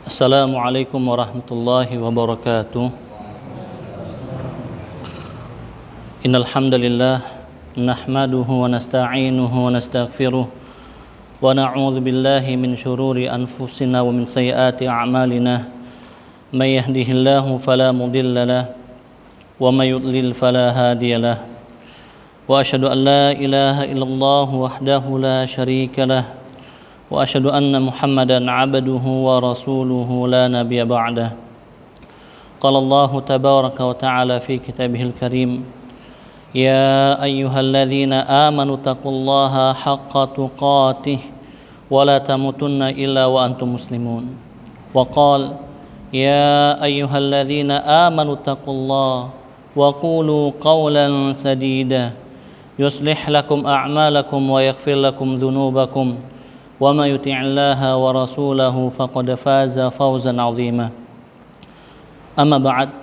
Assalamualaikum warahmatullahi wabarakatuh. Innal hamdalillah nahmaduhu wa nasta'inuhu wa nastaghfiruh wa na'udzu billahi min shururi anfusina wa min sayyiati a'malina. May yahdihillahu fala mudilla lahu wa may yudlil fala hadiya lahu. Wa asyhadu an la ilaha illallah wahdahu la syarika lahu wa asyhadu anna Muhammadan 'abduhu wa rasuluhu la nabiyya ba'dah. Qala Allah tabaraka wa ta'ala fi kitabihil karim, ya ayyuhalladzina amanu taqullaha haqqa tuqatih wa la tamutunna illa wa antum muslimun. Wa qala ya ayyuhalladzina amanu taqullaha wa qulu qawlan sadida yuslih lakum a'malakum wa yaghfir lakum dhunubakum wa may yuti'illaha wa rasulahu faqad faza fawzan 'azima. Amma ba'd.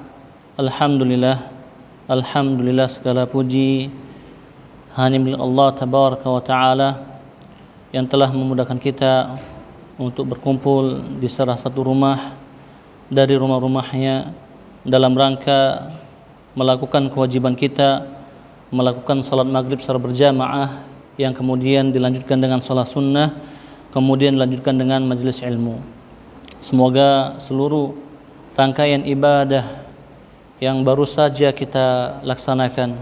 Alhamdulillah segala puji hanya milik Allah tabaraka wa taala yang telah memudahkan kita untuk berkumpul di salah satu rumah dari rumah-rumahnya dalam rangka melakukan kewajiban kita, melakukan salat maghrib secara berjamaah yang kemudian dilanjutkan dengan salat sunnah, kemudian dilanjutkan dengan majelis ilmu. Semoga seluruh rangkaian ibadah yang baru saja kita laksanakan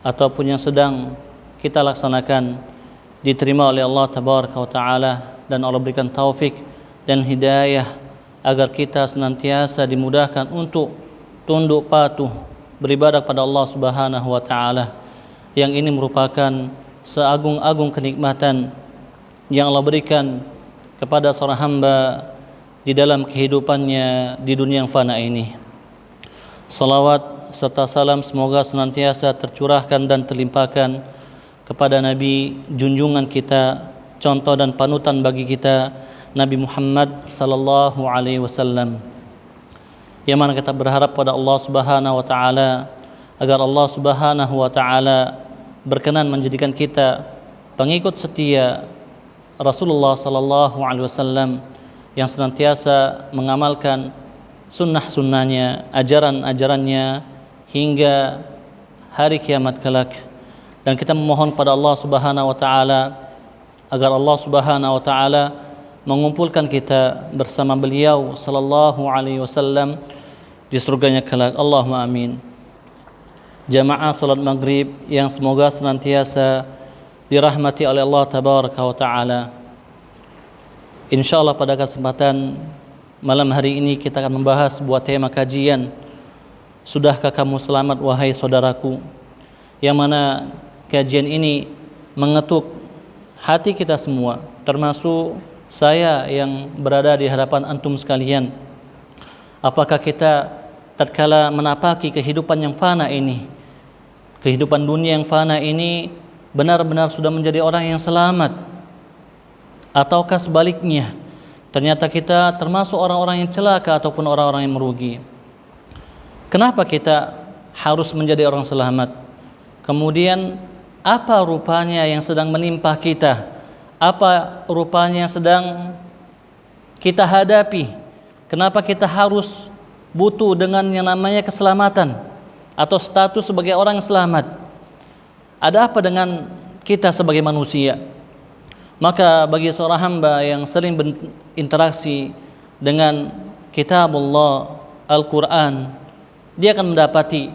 ataupun yang sedang kita laksanakan diterima oleh Allah tabaraka wa taala, dan Allah berikan taufik dan hidayah agar kita senantiasa dimudahkan untuk tunduk patuh beribadah kepada Allah Subhanahu wa taala, yang ini merupakan seagung-agung kenikmatan yang Allah berikan kepada seorang hamba di dalam kehidupannya di dunia yang fana ini. Salawat serta salam semoga senantiasa tercurahkan dan terlimpahkan kepada Nabi junjungan kita, contoh dan panutan bagi kita, Nabi Muhammad sallallahu alaihi wasallam, yang mana kita berharap pada Allah Subhanahu wa taala agar Allah Subhanahu wa taala berkenan menjadikan kita pengikut setia Rasulullah sallallahu alaihi wasallam yang senantiasa mengamalkan sunnah-sunnahnya, ajaran-ajarannya hingga hari kiamat kelak. Dan kita memohon pada Allah Subhanahu wa taala agar Allah Subhanahu wa taala mengumpulkan kita bersama beliau sallallahu alaihi wasallam di surganya kelak. Allahumma amin. Jamaah salat maghrib yang semoga senantiasa dirahmati oleh Allah tabaraka wa taala. Insyaallah pada kesempatan malam hari ini kita akan membahas sebuah tema kajian, sudahkah kamu selamat wahai saudaraku, yang mana kajian ini mengetuk hati kita semua, termasuk saya yang berada di hadapan antum sekalian. Apakah kita tatkala menapaki kehidupan yang fana ini, kehidupan dunia yang fana ini, benar-benar sudah menjadi orang yang selamat, ataukah sebaliknya ternyata kita termasuk orang-orang yang celaka ataupun orang-orang yang merugi? Kenapa kita harus menjadi orang selamat? Kemudian apa rupanya yang sedang menimpa kita? Apa rupanya yang sedang kita hadapi? Kenapa kita harus butuh dengan yang namanya keselamatan atau status sebagai orang yang selamat? Ada apa dengan kita sebagai manusia? Maka bagi seorang hamba yang sering berinteraksi dengan kitabullah, Al-Quran, dia akan mendapati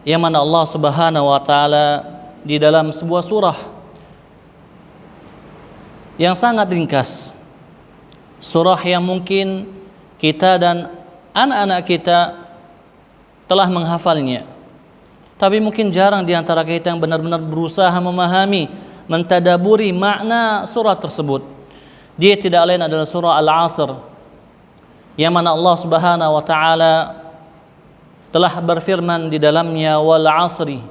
yang mana Allah Subhanahu wa taala di dalam sebuah surah yang sangat ringkas, surah yang mungkin kita dan anak-anak kita telah menghafalnya, tapi mungkin jarang di antara kita yang benar-benar berusaha memahami, mentadaburi makna surah tersebut. Dia tidak lain adalah surah Al-Asr, yang mana Allah Subhanahu wa taala telah berfirman di dalamnya, wal 'asri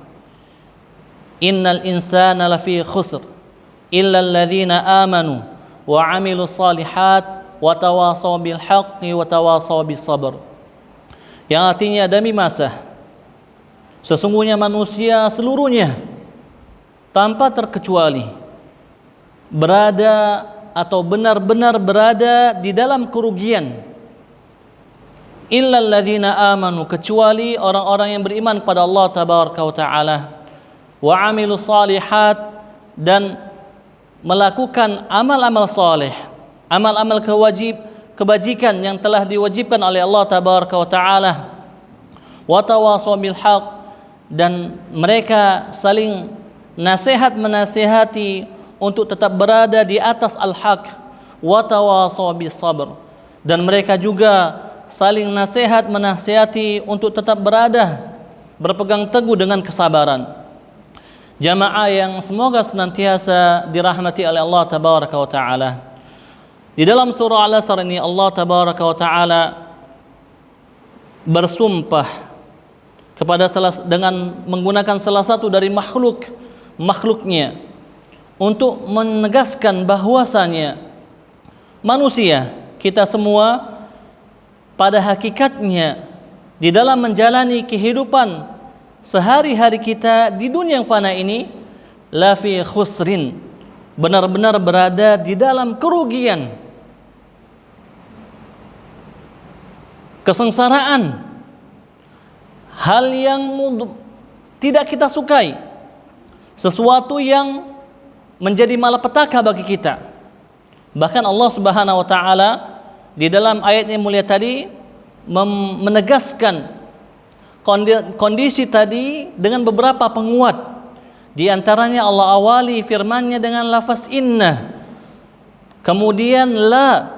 innal insana lafi khusr illa alladzina amanu wa 'amilus shalihat wa tawasaw bil haqqi wa tawasaw bis sabr. Yang artinya demi masa sesungguhnya manusia seluruhnya tanpa terkecuali berada atau benar-benar berada di dalam kerugian. Illal ladzina amanu, kecuali orang-orang yang beriman kepada Allah tabaraka wa taala, wa amilus salihat, dan melakukan amal-amal saleh, amal-amal kebajikan yang telah diwajibkan oleh Allah tabaraka wa taala, wa tawasaw bil haq, dan mereka saling nasihat menasihati untuk tetap berada di atas al-haq, wa tawasaw bis sabr, dan mereka juga saling nasihat menasihati untuk tetap berpegang teguh dengan kesabaran. Jamaah yang semoga senantiasa dirahmati oleh Allah tabaraka wa taala. Di dalam surah Al-Asr ini Allah tabaraka wa taala bersumpah dengan menggunakan salah satu dari makhluknya untuk menegaskan bahwasanya manusia, kita semua pada hakikatnya di dalam menjalani kehidupan sehari-hari kita di dunia yang fana ini, la fi khusrin, benar-benar berada di dalam kerugian, kesengsaraan, hal yang tidak kita sukai, sesuatu yang menjadi malapetaka bagi kita. Bahkan Allah Subhanahu wa taala di dalam ayat yang mulia tadi menegaskan kondisi tadi dengan beberapa penguat. Di antaranya Allah awali firman-Nya dengan lafaz inna, kemudian la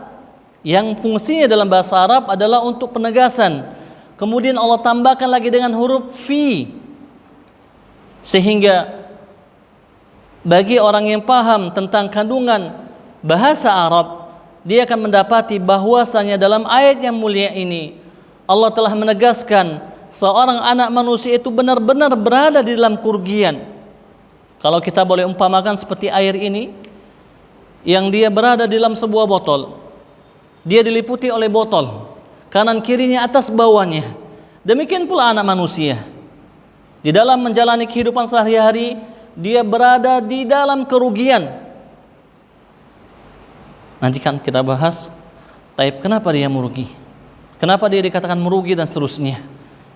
yang fungsinya dalam bahasa Arab adalah untuk penegasan, kemudian Allah tambahkan lagi dengan huruf fi, sehingga bagi orang yang paham tentang kandungan bahasa Arab, dia akan mendapati bahwasanya dalam ayat yang mulia ini Allah telah menegaskan seorang anak manusia itu benar-benar berada di dalam kerugian. Kalau kita boleh umpamakan seperti air ini yang dia berada di dalam sebuah botol, dia diliputi oleh botol kanan kirinya, atas bawahnya. Demikian pula anak manusia di dalam menjalani kehidupan sehari-hari, dia berada di dalam kerugian. Nanti kan kita bahas, kenapa dia merugi? Kenapa dia dikatakan merugi dan seterusnya.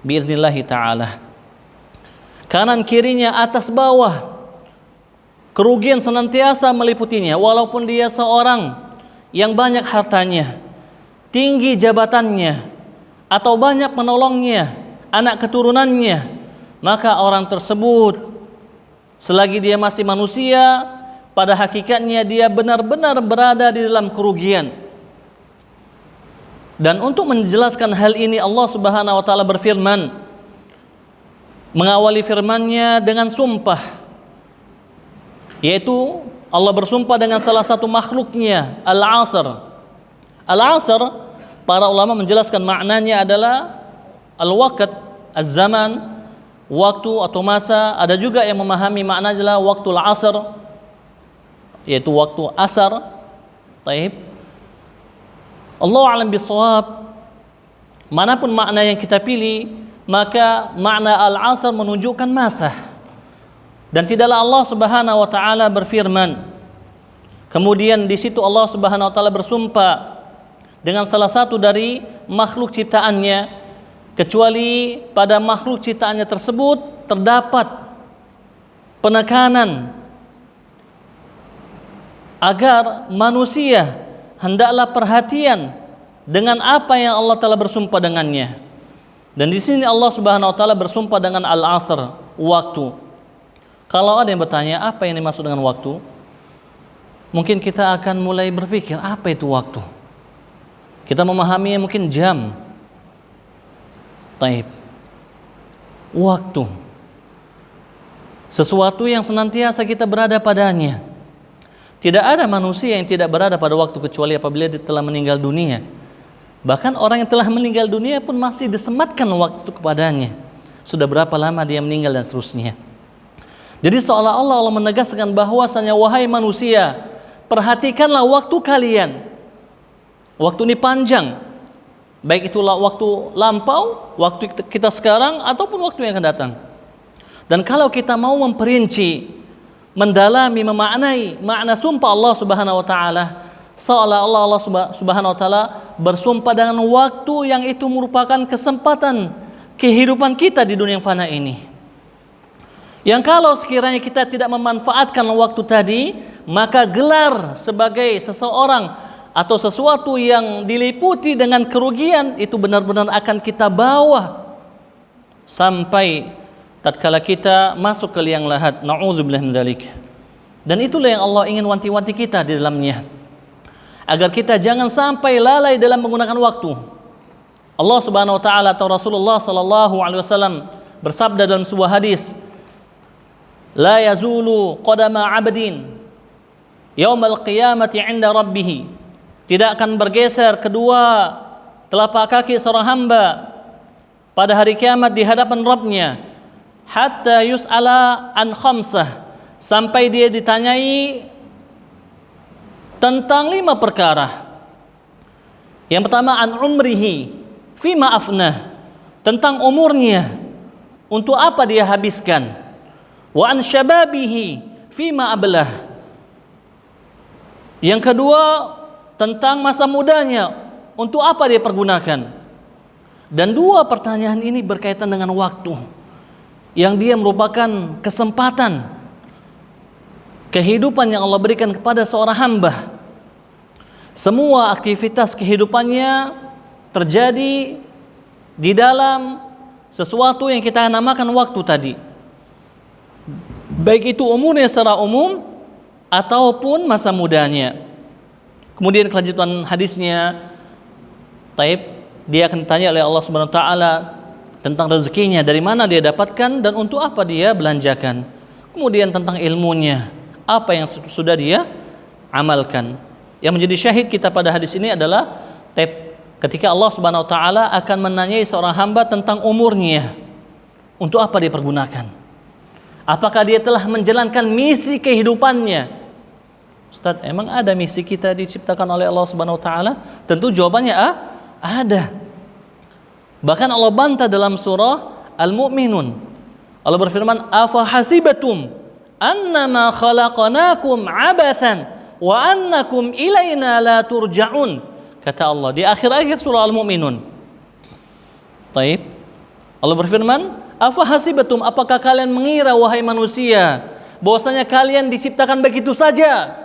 Bi'idnillahi ta'ala. Kanan kirinya, atas bawah, kerugian senantiasa meliputinya. Walaupun dia seorang yang banyak hartanya, tinggi jabatannya, atau banyak penolongnya, anak keturunannya, maka orang tersebut selagi dia masih manusia, pada hakikatnya dia benar-benar berada di dalam kerugian. Dan untuk menjelaskan hal ini Allah Subhanahu wa taala berfirman, mengawali firman-Nya dengan sumpah, yaitu Allah bersumpah dengan salah satu makhluknya, Al-Asr. Al-Asr, para ulama menjelaskan maknanya adalah al-waqt, az-zaman, waktu atau masa. Ada juga yang memahami makna adalah waktul asr, yaitu waktu asar. Taib. Allah a'lam bishawab. Manapun makna yang kita pilih, maka makna al-asr menunjukkan masa. Dan tidaklah Allah Subhanahu wa taala berfirman, kemudian di situ Allah Subhanahu wa taala bersumpah dengan salah satu dari makhluk ciptaannya, kecuali pada makhluk ciptaannya tersebut terdapat penekanan agar manusia hendaklah perhatian dengan apa yang Allah telah bersumpah dengannya. Dan di sini Allah Subhanahu wa taala bersumpah dengan al-asr, waktu. Kalau ada yang bertanya apa yang dimaksud dengan waktu, mungkin kita akan mulai berpikir apa itu waktu. Kita memahaminya mungkin jam. Taib. Waktu. Sesuatu yang senantiasa kita berada padanya. Tidak ada manusia yang tidak berada pada waktu kecuali apabila dia telah meninggal dunia. Bahkan orang yang telah meninggal dunia pun masih disematkan waktu kepadanya. Sudah berapa lama dia meninggal dan seterusnya. Jadi seolah-olah Allah menegaskan bahwasanya wahai manusia, perhatikanlah waktu kalian. Waktu ini panjang. Baik itulah waktu lampau, waktu kita sekarang, ataupun waktu yang akan datang. Dan kalau kita mau memperinci, mendalami, memaknai makna sumpah Allah Subhanahu wa taala, Seolah-olah Allah Subhanahu wa taala bersumpah dengan waktu yang itu merupakan kesempatan kehidupan kita di dunia yang fana ini. Yang kalau sekiranya kita tidak memanfaatkan waktu tadi, maka gelar sebagai seseorang atau sesuatu yang diliputi dengan kerugian itu benar-benar akan kita bawa sampai tatkala kita masuk ke liang lahat. Na'udzubillah min dzalik. Dan itulah yang Allah ingin wanti-wanti kita di dalamnya, agar kita jangan sampai lalai dalam menggunakan waktu. Allah Subhanahu wa taala atau Rasulullah sallallahu alaihi wasallam bersabda dalam sebuah hadis, la yazulu qadama 'abdin yaumal qiyamati 'inda rabbih. Tidak akan bergeser kedua telapak kaki seorang hamba pada hari kiamat di hadapan Rabb-Nya, hatta yus'ala an khamsah, sampai dia ditanyai tentang 5 perkara. Yang pertama, an umrihi fima afnah, tentang umurnya, untuk apa dia habiskan. Wa an syababihi fima ablah. Yang kedua, tentang masa mudanya, untuk apa dia pergunakan. Dan 2 pertanyaan ini berkaitan dengan waktu, yang dia merupakan kesempatan kehidupan yang Allah berikan kepada seorang hamba. Semua aktivitas kehidupannya terjadi di dalam sesuatu yang kita namakan waktu tadi, baik itu umurnya secara umum ataupun masa mudanya. Kemudian kelanjutan hadisnya, dia akan ditanya oleh Allah Subhanahu wa taala tentang rezekinya, dari mana dia dapatkan dan untuk apa dia belanjakan. Kemudian tentang ilmunya, apa yang sudah dia amalkan. Yang menjadi syahid kita pada hadis ini adalah ketika Allah Subhanahu wa taala akan menanyai seorang hamba tentang umurnya, untuk apa dia pergunakan. Apakah dia telah menjalankan misi kehidupannya? Ustaz, emang ada misi kita diciptakan oleh Allah Subhanahu wa taala? Tentu jawabannya ada. Bahkan Allah bantah dalam surah Al-Mu'minun. Allah berfirman, "Afa hasibatum annama khalaqnakum abathan wa annakum ilaina la turja'un." Kata Allah di akhir-akhir surah Al-Mu'minun. Taib. Allah berfirman, "Afa hasibatum, apakah kalian mengira wahai manusia bahwasanya kalian diciptakan begitu saja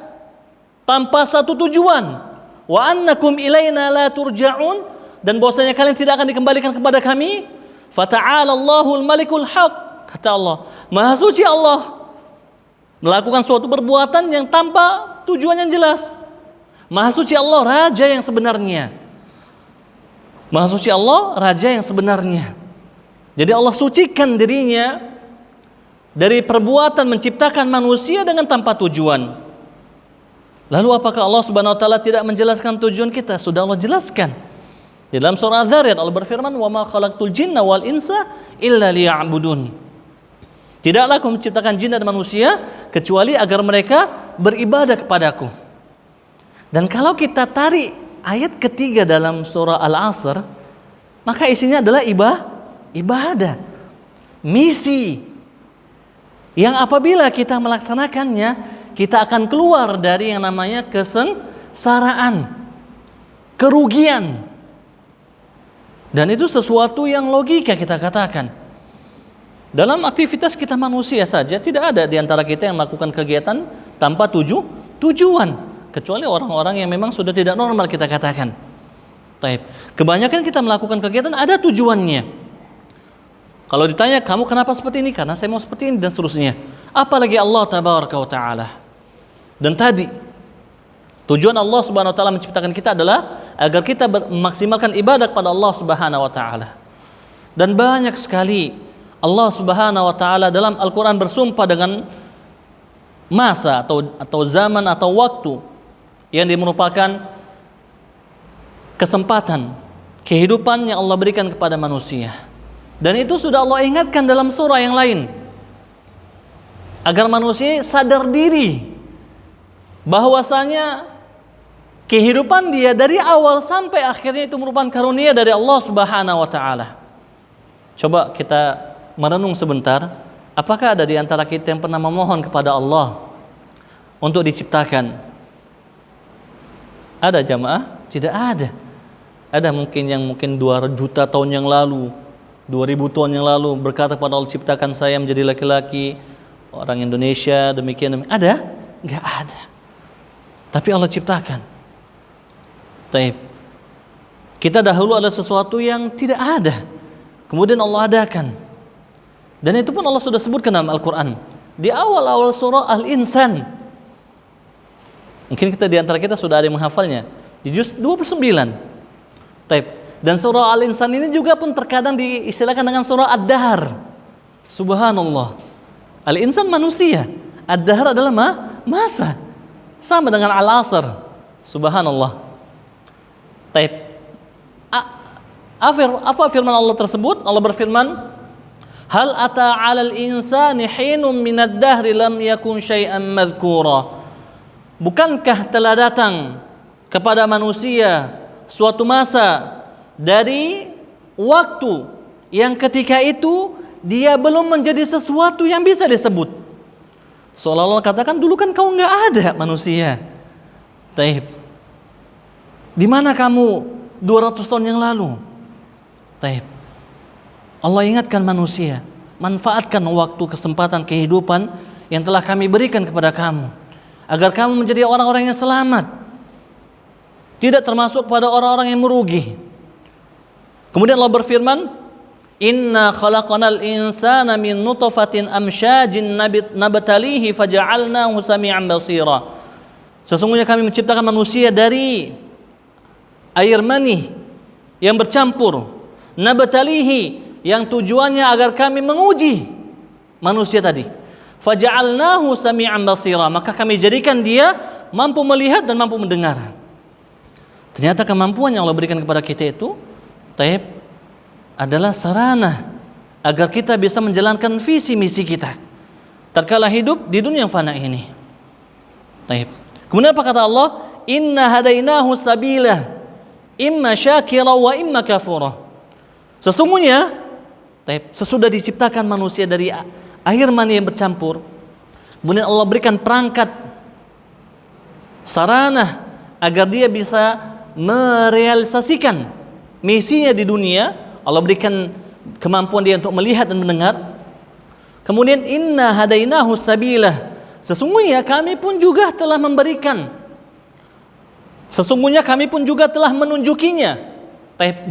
tanpa satu tujuan? Wa annakum ilaina la turja'un, dan bahwasanya kalian tidak akan dikembalikan kepada kami? Fata'ala Allahul Malikul Haq." Kata Allah, Maha suci Allah melakukan suatu perbuatan yang tanpa tujuan yang jelas. Maha suci Allah, raja yang sebenarnya. Maha suci Allah, raja yang sebenarnya. Jadi Allah sucikan dirinya dari perbuatan menciptakan manusia dengan tanpa tujuan. Lalu apakah Allah Subhanahu wa taala tidak menjelaskan tujuan kita? Sudah Allah jelaskan. Di dalam surah Az-Zariyat Allah berfirman, "Wa ma khalaqtul jinna wal insa illa liya'budun." Tidaklah aku menciptakan jin dan manusia kecuali agar mereka beribadah kepadaku. Dan kalau kita tarik ayat ketiga dalam surah Al-Asr, maka isinya adalah ibadah, misi yang apabila kita melaksanakannya, kita akan keluar dari yang namanya kesengsaraan, kerugian. Dan itu sesuatu yang logika kita katakan. Dalam aktivitas kita manusia saja, tidak ada di antara kita yang melakukan kegiatan tanpa tujuan, kecuali orang-orang yang memang sudah tidak normal kita katakan. Taib. Kebanyakan kita melakukan kegiatan ada tujuannya. Kalau ditanya, kamu kenapa seperti ini? Karena saya mau seperti ini, dan seterusnya. Apalagi Allah Tabaraka wa Ta'ala. Dan tadi tujuan Allah Subhanahu wa taala menciptakan kita adalah agar kita memaksimalkan ibadah kepada Allah Subhanahu wa taala. Dan banyak sekali Allah Subhanahu wa taala dalam Al-Qur'an bersumpah dengan masa atau zaman atau waktu yang merupakan kesempatan kehidupan yang Allah berikan kepada manusia. Dan itu sudah Allah ingatkan dalam surah yang lain, agar manusia sadar diri bahwasanya kehidupan dia dari awal sampai akhirnya itu merupakan karunia dari Allah Subhanahu wa taala. Coba kita merenung sebentar, apakah ada di antara kita yang pernah memohon kepada Allah untuk diciptakan? Ada jamaah? Tidak ada. Ada mungkin 2 juta tahun yang lalu, 2000 tahun yang lalu berkata pada Allah, ciptakan saya menjadi laki-laki, orang Indonesia demikian. Ada? Enggak ada. Tapi Allah ciptakan. Taib. Kita dahulu ada sesuatu yang tidak ada, kemudian Allah adakan. Dan itu pun Allah sudah sebutkan dalam Al-Quran di awal-awal surah Al-Insan. Mungkin kita di antara kita sudah ada yang menghafalnya di juz 29. Taib. Dan surah Al-Insan ini juga pun terkadang diistilahkan dengan surah Ad-Dahr. Subhanallah. Al-Insan manusia, Ad-Dahr adalah masa. Sama dengan Al-Asr. Subhanallah. Taib. Apa firman Allah tersebut? Allah berfirman, hal ata 'alal insani hinum minad dahri lam yakun syai'an madhkura. Bukankah telah datang kepada manusia suatu masa dari waktu yang ketika itu dia belum menjadi sesuatu yang bisa disebut. Seolah-olah katakan, dulu kan kau enggak ada manusia. Taib. Di mana kamu 200 tahun yang lalu? Taib. Allah ingatkan manusia, manfaatkan waktu, kesempatan, kehidupan yang telah kami berikan kepada kamu, agar kamu menjadi orang-orang yang selamat, tidak termasuk pada orang-orang yang merugi. Kemudian Allah berfirman, inna khalaqanal insana min nutfatin amsyajin nabtalihi faja'alnahu sami'an basira. Sesungguhnya kami menciptakan manusia dari air mani yang bercampur, nabtalihi, yang tujuannya agar kami menguji manusia tadi. Faja'alnahu sami'an basira, maka kami jadikan dia mampu melihat dan mampu mendengar. Ternyata kemampuan yang Allah berikan kepada kita itu taib, adalah sarana agar kita bisa menjalankan visi misi kita tatkala hidup di dunia yang fana ini. Taib. Kemudian apa kata Allah? Inna hadainahu sabila imma syakira wa imma kafura. Sesungguhnya taib, sesudah diciptakan manusia dari air mani yang bercampur, kemudian Allah berikan perangkat sarana agar dia bisa merealisasikan misinya di dunia. Allah berikan kemampuan dia untuk melihat dan mendengar. Kemudian inna hadainahu sabila, sesungguhnya kami pun juga telah memberikan, sesungguhnya kami pun juga telah menunjukinya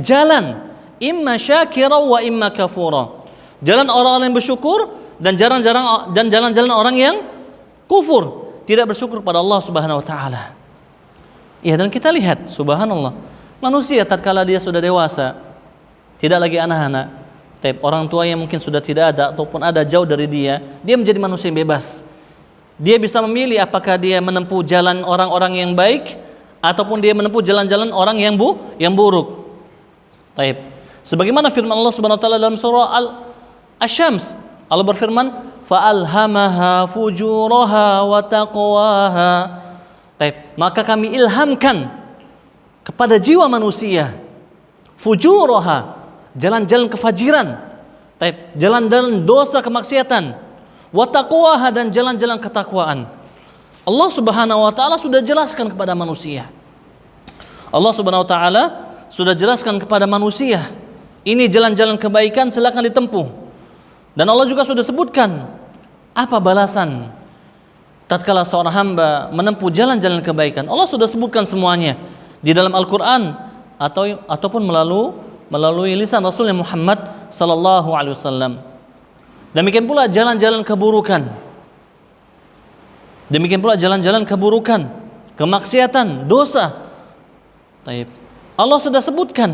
jalan imma syakira wa imma kafura, jalan orang-orang yang bersyukur dan jalan-jalan orang yang kufur, tidak bersyukur pada Allah Subhanahu wa taala. Ya, dan kita lihat subhanallah, manusia tatkala dia sudah dewasa, tidak lagi anak-anak, orang tua yang mungkin sudah tidak ada ataupun ada jauh dari dia menjadi manusia yang bebas. Dia bisa memilih apakah dia menempuh jalan orang-orang yang baik ataupun dia menempuh jalan-jalan orang yang buruk. Taib. Sebagaimana firman Allah Subhanahu wa taala dalam surah Asy-Syams, Allah berfirman, "Fa'alhamaha fujuraha wa taqwaha." Taib. Maka kami ilhamkan kepada jiwa manusia fujuraha, jalan-jalan kefajiran, jalan-jalan dosa kemaksiatan, wa taqwaha, dan jalan-jalan ketakwaan. Allah Subhanahu wa taala sudah jelaskan kepada manusia. Allah Subhanahu wa taala sudah jelaskan kepada manusia, ini jalan-jalan kebaikan, silakan ditempuh. Dan Allah juga sudah sebutkan apa balasan tatkala seorang hamba menempuh jalan-jalan kebaikan. Allah sudah sebutkan semuanya di dalam Al-Qur'an ataupun melalui lisan Rasulnya Muhammad sallallahu alaihi wasallam. Demikian pula jalan-jalan keburukan. Demikian pula jalan-jalan keburukan, kemaksiatan, dosa. Taib. Allah sudah sebutkan,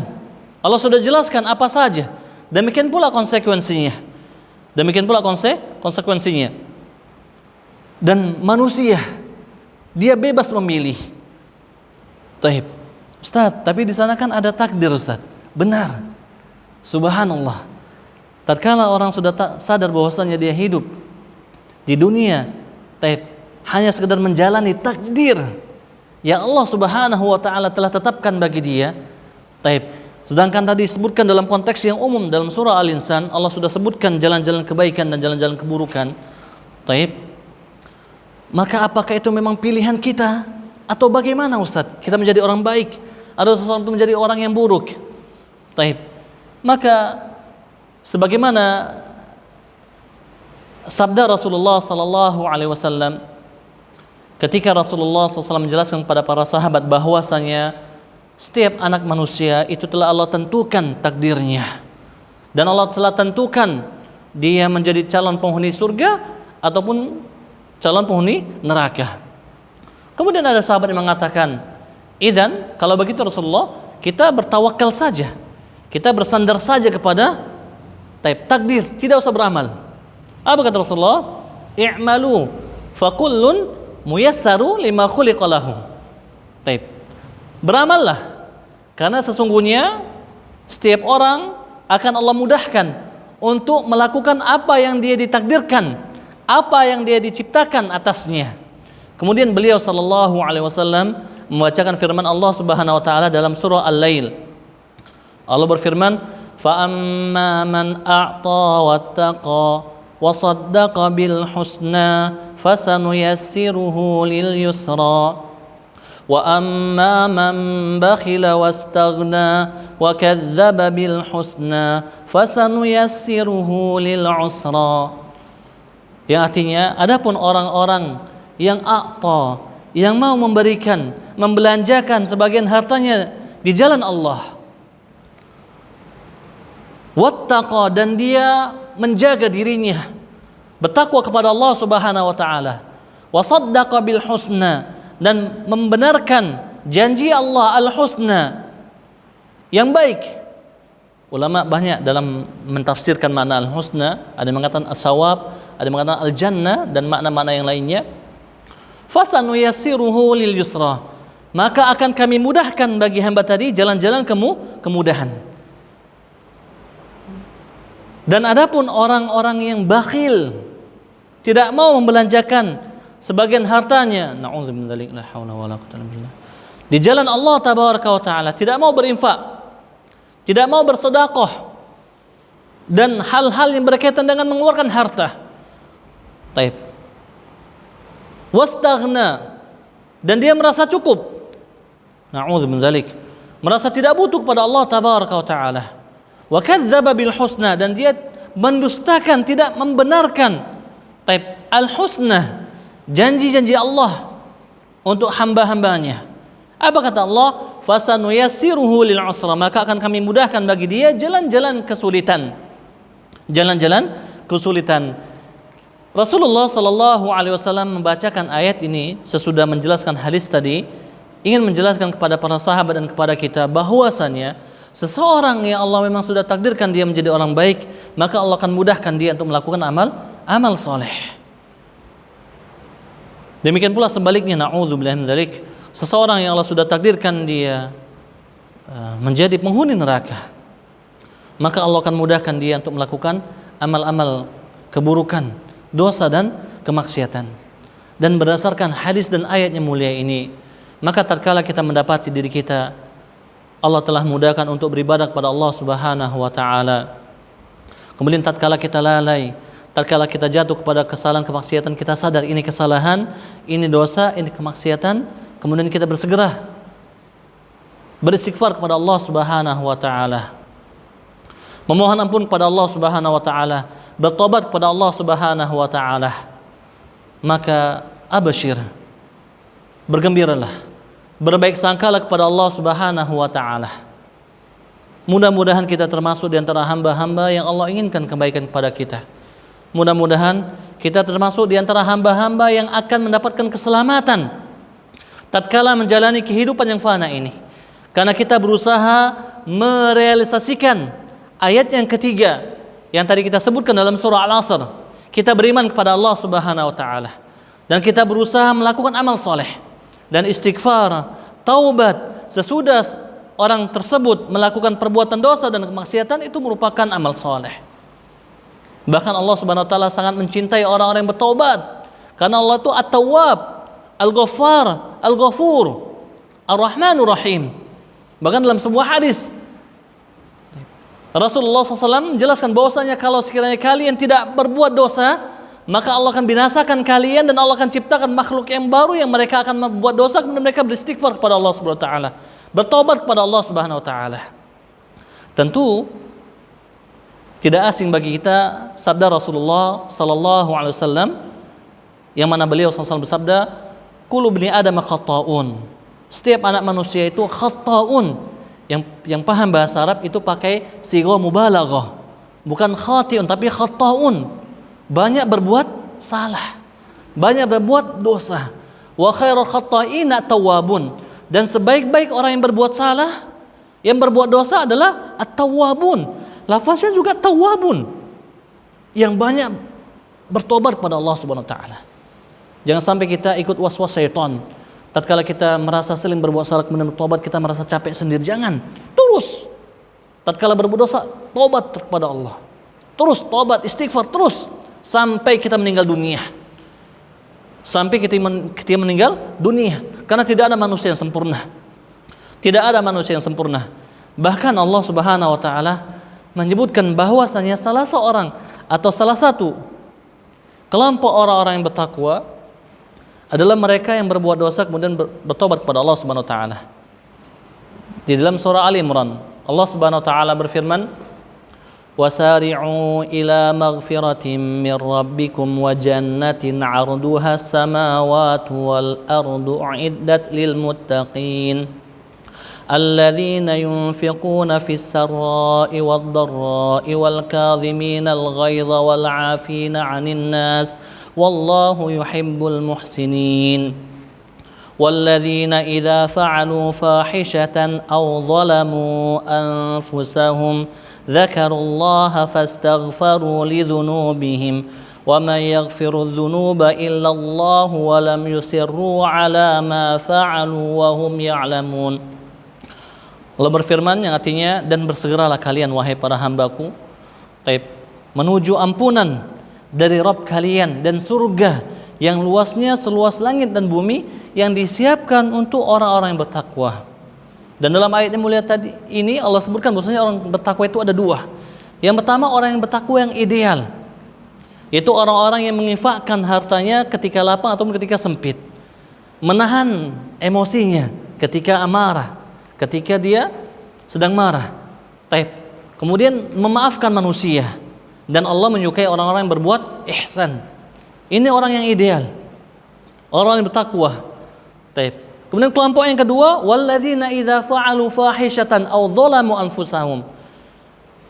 Allah sudah jelaskan apa saja. Demikian pula konsekuensinya. Demikian pula konsekuensinya. Dan manusia dia bebas memilih. Taib. Ustaz, tapi di sana kan ada takdir, Ustaz. Benar. Subhanallah. Tatkala orang sudah sadar bahwasanya dia hidup di dunia, hanya sekedar menjalani takdir yang Allah Subhanahu wa taala telah tetapkan bagi dia. Sedangkan tadi disebutkan dalam konteks yang umum dalam surah Al-Insan, Allah sudah sebutkan jalan-jalan kebaikan dan jalan-jalan keburukan. Maka apakah itu memang pilihan kita Atau bagaimana Ustaz? Kita menjadi orang baik atau seseorang itu menjadi orang yang buruk? Taib. Maka sebagaimana sabda Rasulullah sallallahu alaihi wasallam ketika Rasulullah SAW menjelaskan kepada para sahabat bahwasanya setiap anak manusia itu telah Allah tentukan takdirnya, dan Allah telah tentukan dia menjadi calon penghuni surga ataupun calon penghuni neraka. Kemudian ada sahabat yang mengatakan, "Idzan, kalau begitu Rasulullah, kita bertawakal saja. Kita bersandar saja kepada takdir, tidak usah beramal." Apa kata Rasulullah? "I'malu fakullun muyassaru lima khuliqa lahu." Beramallah, karena sesungguhnya setiap orang akan Allah mudahkan untuk melakukan apa yang dia ditakdirkan, apa yang dia diciptakan atasnya. Kemudian beliau sallallahu alaihi wasallam membacakan firman Allah Subhanahu wa taala dalam surah Al-Lail. Allah berfirman, "Fa amma man a'ta wattaqa wa saddaqa bil husna fasanuyassiruhu lil yusra wa amma man bakhila wastaghna wa kadzdzaba bil husna fasanuyassiruhu lil usra." Yang artinya, adapun orang-orang yang a'ta, yang mau memberikan, membelanjakan sebagian hartanya di jalan Allah, wattaqa, dan dia menjaga dirinya, bertakwa kepada Allah Subhanahu wa taala, wasaddaqa bil husna, dan membenarkan janji Allah al-husna, yang baik. Ulama banyak dalam mentafsirkan makna al-husna, ada yang mengatakan as-sawab, ada yang mengatakan al-jannah, dan makna-makna yang lainnya. Fasanuyassiruhu lil yusra, maka akan kami mudahkan bagi hamba tadi jalan-jalan kemudahan. Dan adapun orang-orang yang bakhil, tidak mau membelanjakan sebagian hartanya, na'udzubillahi la haula wala quwwata illa billah, di jalan Allah tabaraka wa taala, tidak mau berinfak, tidak mau bersedekah, dan hal-hal yang berkaitan dengan mengeluarkan harta. Taib. Wastaghna, dan dia merasa cukup. Na'udzubillahi, merasa tidak butuh kepada Allah tabaraka wa taala. Wa kadzdzaba bil husna, dan dia mendustakan, tidak membenarkan al-husna, janji-janji Allah untuk hamba-hambanya. Apa kata Allah? Fasanuyassiruhu lil usra, maka akan kami mudahkan bagi dia jalan-jalan kesulitan. Jalan-jalan kesulitan. Rasulullah sallallahu alaihi wasallam membacakan ayat ini sesudah menjelaskan hadis tadi, ingin menjelaskan kepada para sahabat dan kepada kita bahwasanya seseorang yang Allah memang sudah takdirkan dia menjadi orang baik, maka Allah akan mudahkan dia untuk melakukan amal soleh. Demikian pula sebaliknya, na'udzubillahi min dzalik, seseorang yang Allah sudah takdirkan dia menjadi penghuni neraka, maka Allah akan mudahkan dia untuk melakukan amal-amal keburukan, dosa dan kemaksiatan. Dan berdasarkan hadis dan ayat yang mulia ini, maka tatkala kita mendapati diri kita Allah telah mudahkan untuk beribadah kepada Allah Subhanahu wa taala, kemudian tatkala kita lalai, tatkala kita jatuh kepada kesalahan kemaksiatan, kita sadar ini kesalahan, ini dosa, ini kemaksiatan, kemudian kita bersegera beristighfar kepada Allah Subhanahu wa taala, memohon ampun kepada Allah Subhanahu wa taala, bertobat kepada Allah Subhanahu wa taala, maka absyir, bergembiralah, berbaik sangkalah kepada Allah Subhanahu wa taala. Mudah-mudahan kita termasuk di antara hamba-hamba yang Allah inginkan kebaikan kepada kita. Mudah-mudahan kita termasuk di antara hamba-hamba yang akan mendapatkan keselamatan tatkala menjalani kehidupan yang fana ini. Karena kita berusaha merealisasikan ayat yang ketiga yang tadi kita sebutkan dalam surah Al-Asr. Kita beriman kepada Allah Subhanahu wa taala dan kita berusaha melakukan amal soleh dan istighfar, taubat sesudah orang tersebut melakukan perbuatan dosa dan kemaksiatan, itu merupakan amal soleh. Bahkan Allah Subhanahu wa taala sangat mencintai orang-orang yang bertaubat, karena Allah itu At-Tawwab, Al-Ghaffar, Al-Ghafur, Ar-Rahmanur Rahim. Bahkan dalam sebuah hadis Rasulullah SAW menjelaskan bahwasanya kalau sekiranya kalian tidak berbuat dosa, maka Allah akan binasakan kalian dan Allah akan ciptakan makhluk yang baru yang mereka akan membuat dosa kemudian mereka beristighfar kepada Allah Subhanahu wa taala, bertobat kepada Allah Subhanahu wa taala. Tentu tidak asing bagi kita sabda Rasulullah sallallahu alaihi wasallam yang mana beliau sallallahu bersabda, "Kullu bani Adam khata'un." Setiap anak manusia itu khata'un. Yang paham bahasa Arab itu pakai sighah mubalaghah. Bukan khati'un tapi khata'un. Banyak berbuat salah, banyak berbuat dosa. Wa khairul khata'ina tawwabun. Dan sebaik-baik orang yang berbuat salah, yang berbuat dosa adalah at-tawwabun. Lafaznya juga tawwabun, yang banyak bertobat kepada Allah Subhanahu wa taala. Jangan sampai kita ikut was-was syaitan. Tatkala kita merasa sering berbuat salah kemudian bertobat, kita merasa capek sendiri. Jangan. Terus. Tatkala berbuat dosa, tobat kepada Allah. Terus tobat, istighfar terus sampai kita meninggal dunia. Sampai kita meninggal dunia. Karena tidak ada manusia yang sempurna. Tidak ada manusia yang sempurna. Bahkan Allah Subhanahu wa taala menyebutkan bahwasanya salah seorang atau salah satu kelompok orang-orang yang bertakwa adalah mereka yang berbuat dosa kemudian bertobat kepada Allah Subhanahu wa taala. Di dalam surah Ali Imran, Allah Subhanahu wa taala berfirman, "Wasari'u ila maghfiratin min rabbikum wa jannatin 'arduha as-samawati wal ardu 'iddat lil muttaqin." الذين ينفقون في السراء والضراء والكاظمين الغيظ والعافين عن الناس والله يحب المحسنين والذين إذا فعلوا فاحشة أو ظلموا أنفسهم ذكروا الله فاستغفروا لذنوبهم ومن يغفر الذنوب إلا الله ولم يصروا على ما فعلوا وهم يعلمون. Allah berfirman yang artinya, dan bersegeralah kalian wahai para hambaku menuju ampunan dari Rabb kalian dan surga yang luasnya seluas langit dan bumi yang disiapkan untuk orang-orang yang bertakwa. Dan dalam ayat yang mulia tadi ini Allah sebutkan bahwasanya orang bertakwa itu ada dua. Yang pertama orang yang bertakwa yang ideal, yaitu orang-orang yang menginfakkan hartanya ketika lapang ataupun ketika sempit, menahan emosinya ketika amarah, ketika dia sedang marah. Kemudian memaafkan manusia. Dan Allah menyukai orang-orang yang berbuat ihsan. Ini orang yang ideal, orang yang bertakwa. Kemudian kelompok yang kedua, walladzina idza fa'alu fahishatan aw dzalamu anfusahum.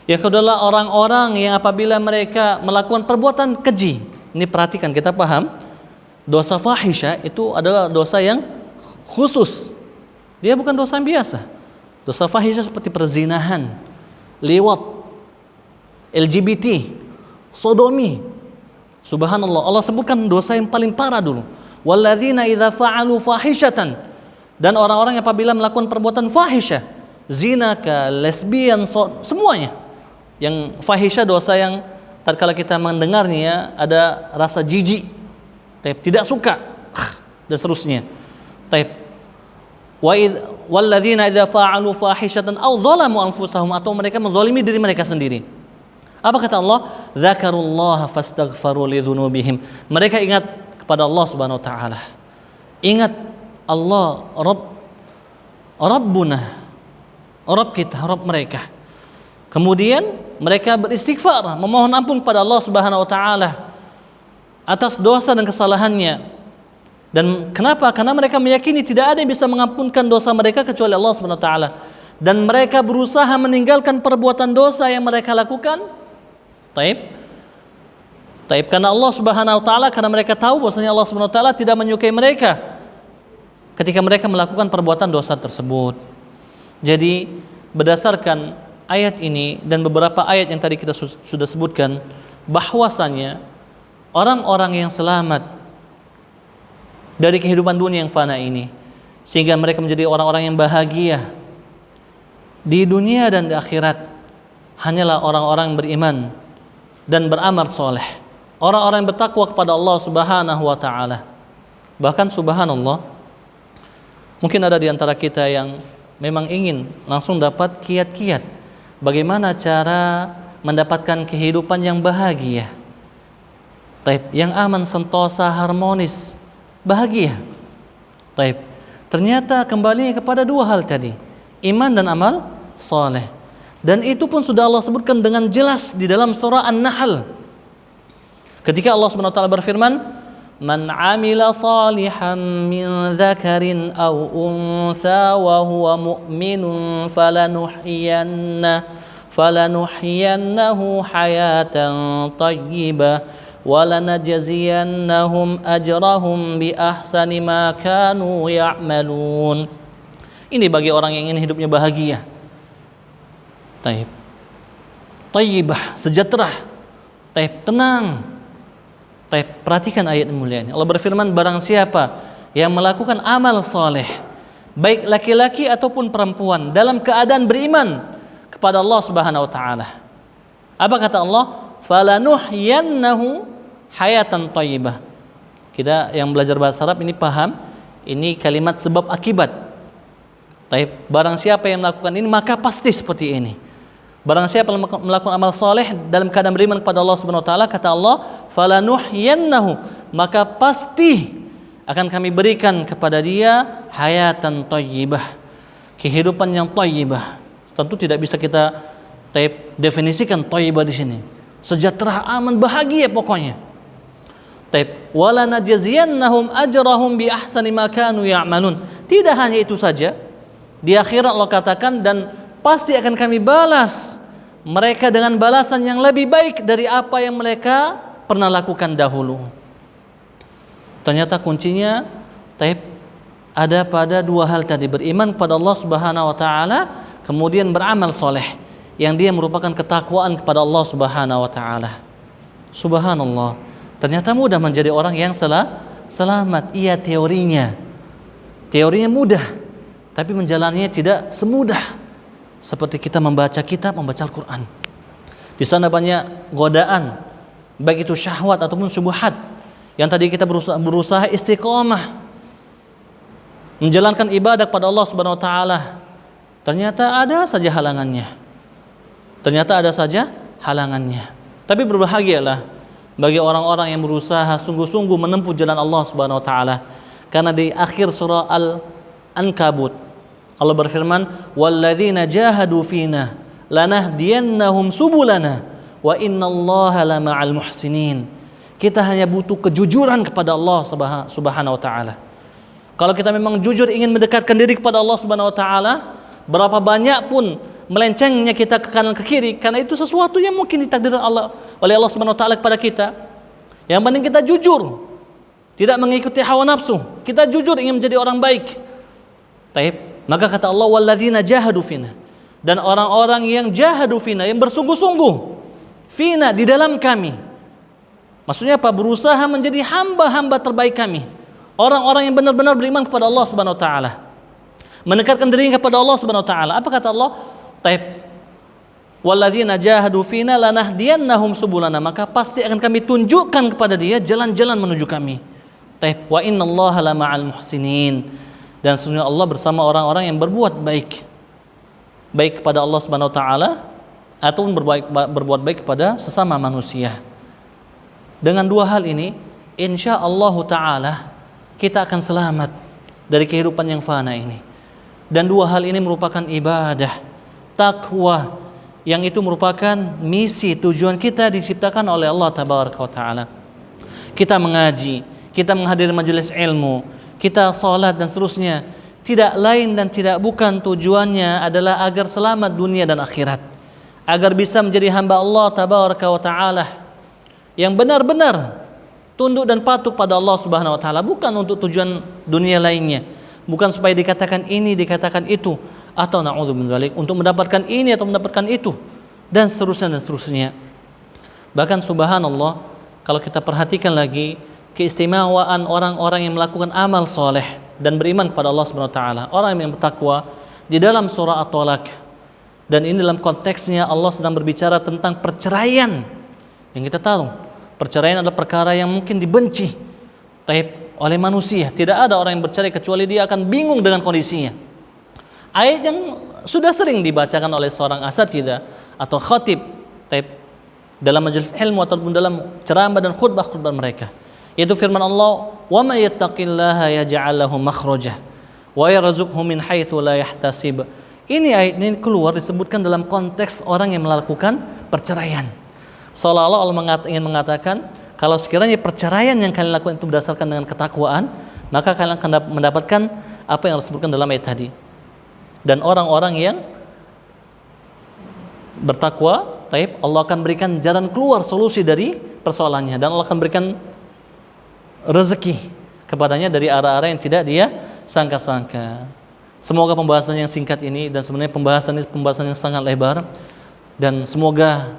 Yang kedua adalah orang-orang yang apabila mereka melakukan perbuatan keji. Ini perhatikan, kita paham dosa fahisha itu adalah dosa yang khusus. Dia bukan dosa yang biasa. Dosa fahisha seperti perzinahan, liwat, LGBT, sodomi. Subhanallah, Allah sebutkan dosa yang paling parah dulu. Walladzina idza fa'alu fahishatan. Dan orang-orang yang apabila melakukan perbuatan fahisha, zina, lesbian, semuanya. Yang fahisha dosa yang tatkala kita mendengarnya ada rasa jijik, tidak suka, dan seterusnya. Walladzina idza fa'alu fahishatan aw dzalamu anfusahum, atau mereka menzalimi diri mereka sendiri. Apa kata Allah? Dzakarullaha fastaghfaru lidzunubihim. Mereka ingat kepada Allah Subhanahu wa taala. Ingat Allah, Rabbuna, Rabb kita, Rabb mereka. Kemudian mereka beristighfar, memohon ampun kepada Allah Subhanahu wa taala atas dosa dan kesalahannya. Dan kenapa? Karena mereka meyakini tidak ada yang bisa mengampunkan dosa mereka kecuali Allah Subhanahu wa taala. Dan mereka berusaha meninggalkan perbuatan dosa yang mereka lakukan. Karena Allah Subhanahu wa taala, karena mereka tahu bahwasanya Allah Subhanahu wa taala tidak menyukai mereka ketika mereka melakukan perbuatan dosa tersebut. Jadi berdasarkan ayat ini dan beberapa ayat yang tadi kita sudah sebutkan, bahwasanya orang-orang yang selamat dari kehidupan dunia yang fana ini, sehingga mereka menjadi orang-orang yang bahagia di dunia dan di akhirat, hanyalah orang-orang yang beriman dan beramal soleh, orang-orang yang bertakwa kepada Allah Subhanahu wa taala. Bahkan subhanallah, mungkin ada di antara kita yang memang ingin langsung dapat kiat-kiat bagaimana cara mendapatkan kehidupan yang bahagia. Taib, yang aman, sentosa, harmonis, bahagia. Taib. Ternyata kembali kepada dua hal tadi, iman dan amal soleh. Dan itu pun sudah Allah sebutkan dengan jelas di dalam surah An-Nahl. Ketika Allah SWT berfirman, "Man 'amila salihan min dzakarin aw untha wa huwa mu'minun falanuhyiyannahu hayatan thayyibah walanajziyannahum ajrahum bi ahsani ma kanu ya'malun." Ini bagi orang yang ingin hidupnya bahagia. Taib. Thayyibah, sejahtera. Taib, tenang. Taib, perhatikan ayat mulia ini. Allah berfirman, barang siapa yang melakukan amal soleh, baik laki-laki ataupun perempuan, dalam keadaan beriman kepada Allah Subhanahu wa taala. Apa kata Allah? Falanuhyiyannahu hayatan thayyibah. Kita yang belajar bahasa Arab ini paham, ini kalimat sebab akibat. Taib, barang siapa yang melakukan ini maka pasti seperti ini. Barang siapa melakukan amal soleh dalam keadaan beriman kepada Allah Subhanahu wa taala, kata Allah, falanuhyiyannahu, maka pasti akan kami berikan kepada dia hayatan thayyibah, kehidupan yang thayyibah. Tentu tidak bisa kita definisikan thayyibah di sini. Sejahtera, aman, bahagia pokoknya. Taib, wala najziyannahum ajrahum bi ahsani ma kanu ya'malun. Tidak hanya itu saja. Di akhirat Allah katakan, dan pasti akan kami balas mereka dengan balasan yang lebih baik dari apa yang mereka pernah lakukan dahulu. Ternyata kuncinya taib ada pada dua hal tadi, beriman kepada Allah Subhanahu wa taala, kemudian beramal soleh yang dia merupakan ketakwaan kepada Allah Subhanahu wa taala. Subhanallah, ternyata mudah menjadi orang yang selamat. Iya, teorinya mudah, tapi menjalannya tidak semudah seperti kita membaca kitab, membaca Al-Quran. Di sana banyak godaan, baik itu syahwat ataupun syubhat. Yang tadi kita berusaha istiqomah menjalankan ibadah kepada Allah Subhanahu wa taala, ternyata ada saja halangannya. Tapi berbahagialah bagi orang-orang yang berusaha sungguh-sungguh menempuh jalan Allah Subhanahu wa taala. Karena di akhir surah Al-Ankabut Allah berfirman, "Walladzina jahadu fina lanahdiyannahum subulana wa innallaha lama'al muhsinin." Kita hanya butuh kejujuran kepada Allah Subhanahu wa taala. Kalau kita memang jujur ingin mendekatkan diri kepada Allah Subhanahu wa taala, berapa banyak pun melencengnya kita ke kanan ke kiri, karena itu sesuatu yang mungkin ditakdirkan oleh Allah Subhanahu wa taala kepada kita. Yang penting kita jujur, tidak mengikuti hawa nafsu. Kita jujur ingin menjadi orang baik. Taib. Maka kata Allah, walladzina jahadu fina, dan orang-orang yang jahadu fina, yang bersungguh-sungguh fina, di dalam kami. Maksudnya apa? Berusaha menjadi hamba-hamba terbaik kami. Orang-orang yang benar-benar beriman kepada Allah Subhanahu wa taala, mendekatkan diri kepada Allah Subhanahu wa taala. Apa kata Allah? Taib. Walladzina jahadu fina lanahdiyannahum subulana, maka pasti akan kami tunjukkan kepada dia jalan-jalan menuju kami. Taib. Wa innallaha lama'al muhsinin, dan sesungguhnya Allah bersama orang-orang yang berbuat baik kepada Allah Subhanahu wa taala ataupun berbuat baik kepada sesama manusia. Dengan dua hal ini, insyaallah taala kita akan selamat dari kehidupan yang fana ini. Dan dua hal ini merupakan ibadah, takwa, yang itu merupakan misi, tujuan kita diciptakan oleh Allah Tabaraka wa taala. Kita mengaji, kita menghadiri majelis ilmu, kita sholat dan seterusnya, tidak lain dan tidak bukan tujuannya adalah agar selamat dunia dan akhirat, agar bisa menjadi hamba Allah Tabaraka wa taala yang benar-benar tunduk dan patuh pada Allah Subhanahu wa taala, bukan untuk tujuan dunia lainnya, bukan supaya dikatakan ini, dikatakan itu, atau na'udzubillahi untuk mendapatkan ini atau mendapatkan itu, dan seterusnya. Bahkan subhanallah, kalau kita perhatikan lagi keistimewaan orang-orang yang melakukan amal soleh dan beriman kepada Allah Subhanahu wa taala, orang yang bertakwa, di dalam surah At-Talaq, dan ini dalam konteksnya Allah sedang berbicara tentang perceraian. Yang kita tahu, perceraian adalah perkara yang mungkin dibenci oleh manusia. Tidak ada orang yang bercerai kecuali dia akan bingung dengan kondisinya. Ayat yang sudah sering dibacakan oleh seorang asatidzah atau khatib dalam majelis ilmu ataupun dalam ceramah dan khutbah-khutbah mereka, yaitu firman Allah, "Wa may yattaqillaha yaj'al lahu makhraja wa yarzuqhu min haitsu la yahtasib." Ini ayat ini keluar disebutkan dalam konteks orang yang melakukan perceraian. Seolah-olah Allah ingin mengatakan, kalau sekiranya perceraian yang kalian lakukan itu berdasarkan dengan ketakwaan, maka kalian akan mendapatkan apa yang disebutkan dalam ayat tadi. Dan orang-orang yang bertakwa, Allah akan berikan jalan keluar, solusi dari persoalannya, dan Allah akan berikan rezeki kepadanya dari arah-arah yang tidak dia sangka-sangka. Semoga pembahasan yang singkat ini, dan sebenarnya pembahasan yang sangat lebar, dan semoga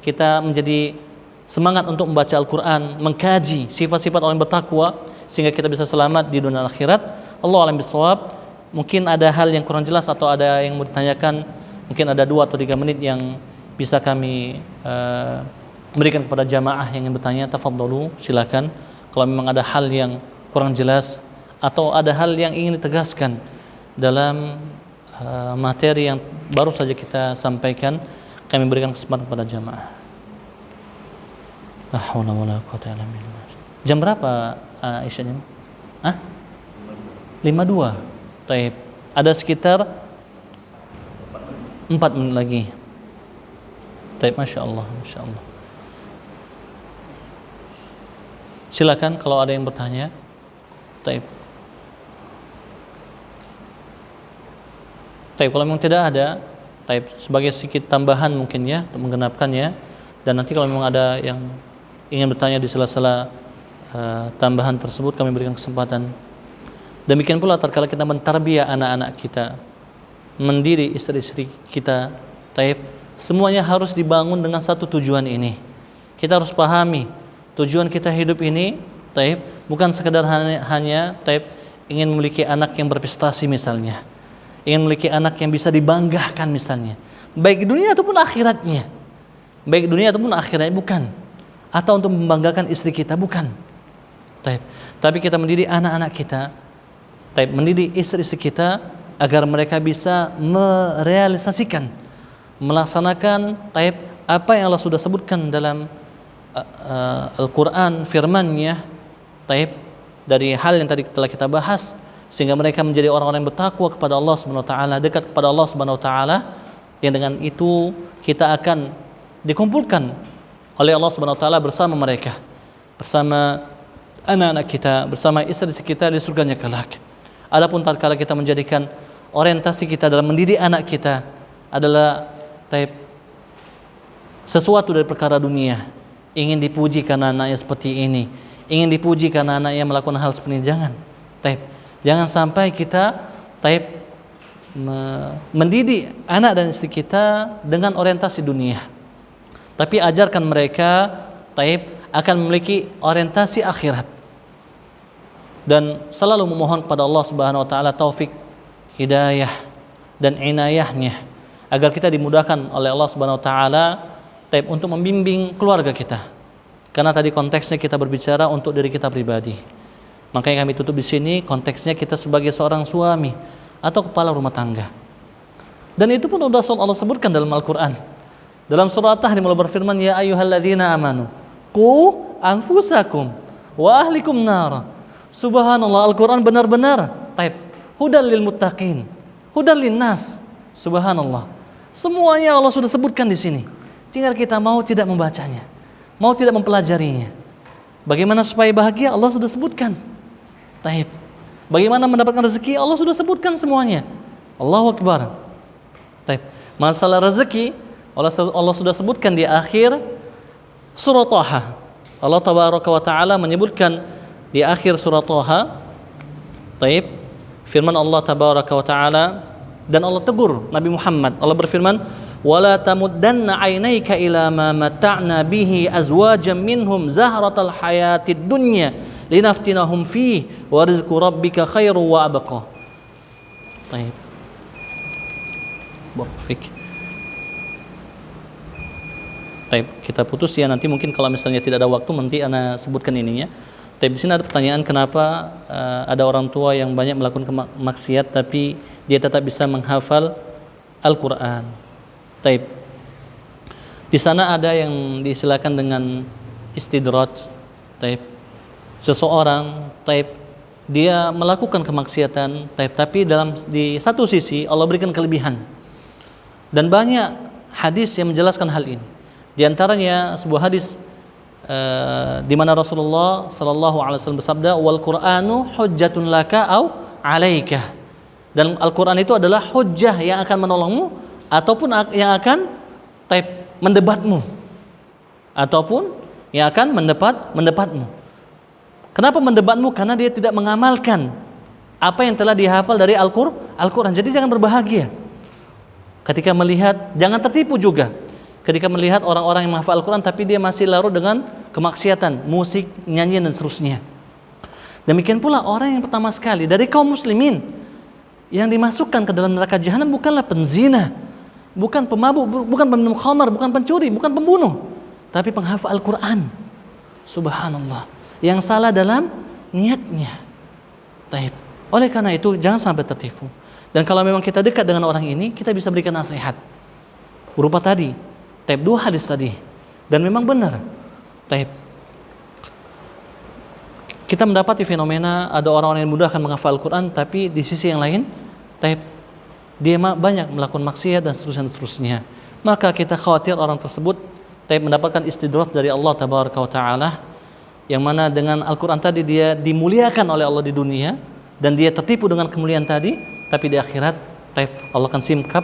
kita menjadi semangat untuk membaca Al-Quran, mengkaji sifat-sifat orang bertakwa, sehingga kita bisa selamat di dunia akhirat. Allah a'lam bishawab. Mungkin ada hal yang kurang jelas atau ada yang mau ditanyakan, mungkin ada 2 atau 3 menit yang bisa kami berikan kepada jamaah yang ingin bertanya. Tafadhalu, silakan. Kalau memang ada hal yang kurang jelas atau ada hal yang ingin ditegaskan dalam materi yang baru saja kita sampaikan, kami berikan kesempatan kepada jamaah. La haula wala quwwata illa billah. Jam berapa isyanya? 52. Baik. Ada sekitar 4 menit lagi. Baik, Masya Allah. Silakan kalau ada yang bertanya. Baik. Kalau memang tidak ada, sebagai sedikit tambahan mungkin ya, untuk menggenapkannya. Dan nanti kalau memang ada yang ingin bertanya di sela-sela tambahan tersebut, kami berikan kesempatan. Demikian pula tatkala kita mentarbiyah anak-anak kita, mendidik istri-istri kita, semuanya harus dibangun dengan satu tujuan ini. Kita harus pahami tujuan kita hidup ini, bukan sekedar hanya ingin memiliki anak yang berprestasi misalnya, ingin memiliki anak yang bisa dibanggakan misalnya, baik dunia ataupun akhiratnya, bukan. Atau untuk membanggakan istri kita, bukan. Tapi kita mendidik anak-anak kita, mendidik istri-istri kita agar mereka bisa merealisasikan, melaksanakan apa yang Allah sudah sebutkan dalam Al-Quran, firman-Nya, dari hal yang tadi telah kita bahas, sehingga mereka menjadi orang-orang yang bertakwa kepada Allah Subhanahu wa taala, dekat kepada Allah Subhanahu wa taala, yang dengan itu kita akan dikumpulkan oleh Allah Subhanahu wa taala bersama mereka, bersama anak-anak kita, bersama istri kita di surganya kelak. Adapun tatkala kita menjadikan orientasi kita dalam mendidik anak kita adalah sesuatu dari perkara dunia, ingin dipuji karena anaknya seperti ini, ingin dipuji karena anaknya melakukan hal seperti ini, jangan sampai kita mendidik anak dan istri kita dengan orientasi dunia, tapi ajarkan mereka akan memiliki orientasi akhirat, dan selalu memohon kepada Allah Subhanahu wa taala taufik, hidayah dan inayahnya, agar kita dimudahkan oleh Allah Subhanahu wa taala untuk membimbing keluarga kita. Karena tadi konteksnya kita berbicara untuk diri kita pribadi. Makanya kami tutup di sini, konteksnya kita sebagai seorang suami atau kepala rumah tangga. Dan itu pun sudah Allah sebutkan dalam Al-Qur'an. Dalam surah At-Tahrim Allah berfirman, ya ayyuhalladzina amanu qu anfusakum wa ahlikum nar. Subhanallah, Al-Quran benar-benar hudal lil muttaqin, hudal lin nas. Subhanallah, semuanya Allah sudah sebutkan di sini. Tinggal kita mau tidak membacanya, mau tidak mempelajarinya. Bagaimana supaya bahagia, Allah sudah sebutkan. Bagaimana mendapatkan rezeki, Allah sudah sebutkan semuanya. Allahu Akbar. Masalah rezeki Allah sudah sebutkan di akhir surah Thaha. Allah Tabaraka wa Ta'ala menyebutkan di akhir surah Thaha, firman Allah Tabaraka wa Ta'ala, dan Allah tegur Nabi Muhammad. Allah berfirman, wala tamuddanna 'ainaika ila ma mata'na bihi azwajan minhum zahratal hayatid dunya linaftinahum fihi wa rizqu rabbika khairu wa abqa. Kita putus ya, nanti mungkin kalau misalnya tidak ada waktu nanti ana sebutkan ininya. Tapi di sini ada pertanyaan, kenapa ada orang tua yang banyak melakukan maksiat tapi dia tetap bisa menghafal Al-Quran. Di Di sana ada yang diistilahkan dengan istidraj. Taib. Seseorang taib dia melakukan kemaksiatan, taib, tapi di satu sisi Allah berikan kelebihan. Dan banyak hadis yang menjelaskan hal ini. Di antaranya sebuah hadis di mana Rasulullah sallallahu alaihi wasallam bersabda, "Wal Qur'anu hujjatun laka au 'alaika." Dan Al-Qur'an itu adalah hujjah yang akan menolongmu ataupun yang akan mendebatmu, ataupun yang akan mendebatmu. Kenapa mendebatmu? Karena dia tidak mengamalkan apa yang telah dihafal dari Al-Qur'an. Jadi jangan berbahagia ketika melihat, jangan tertipu juga ketika melihat orang-orang yang menghafal Al-Quran tapi dia masih larut dengan kemaksiatan, musik, nyanyian dan seterusnya. Demikian pula orang yang pertama sekali dari kaum muslimin yang dimasukkan ke dalam neraka jahanam bukanlah penzina, bukan pemabuk, bukan peminum khamar, bukan pencuri, bukan pembunuh, tapi penghafal Al-Quran. Subhanallah, yang salah dalam niatnya. Taib. Oleh karena itu jangan sampai tertipu. Dan kalau memang kita dekat dengan orang ini, kita bisa berikan nasihat berupa tadi, taib, 2 hadis tadi, dan memang benar. Taib. Kita mendapati fenomena ada orang-orang yang mudah akan menghafal Al-Quran, tapi di sisi yang lain, taib, dia banyak melakukan maksiat dan seterusnya. Maka kita khawatir orang tersebut taib mendapatkan istidraj dari Allah Tabaraka wa Ta'ala, yang mana dengan Al-Quran tadi dia dimuliakan oleh Allah di dunia, dan dia tertipu dengan kemuliaan tadi, tapi di akhirat taib, Allah akan simkap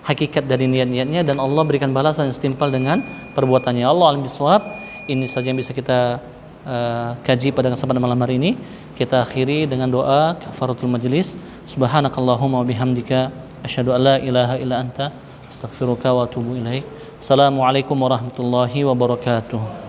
hakikat dari niat-niatnya dan Allah berikan balasan yang setimpal dengan perbuatannya. Allah alim bisawab. Ini saja yang bisa kita kaji pada kesempatan malam hari ini. Kita akhiri dengan doa kafaratul majlis. Subhanakallahumma wa bihamdika asyhadu an la ilaha illa anta astaghfiruka wa atubu ilaik. Assalamualaikum warahmatullahi wabarakatuh.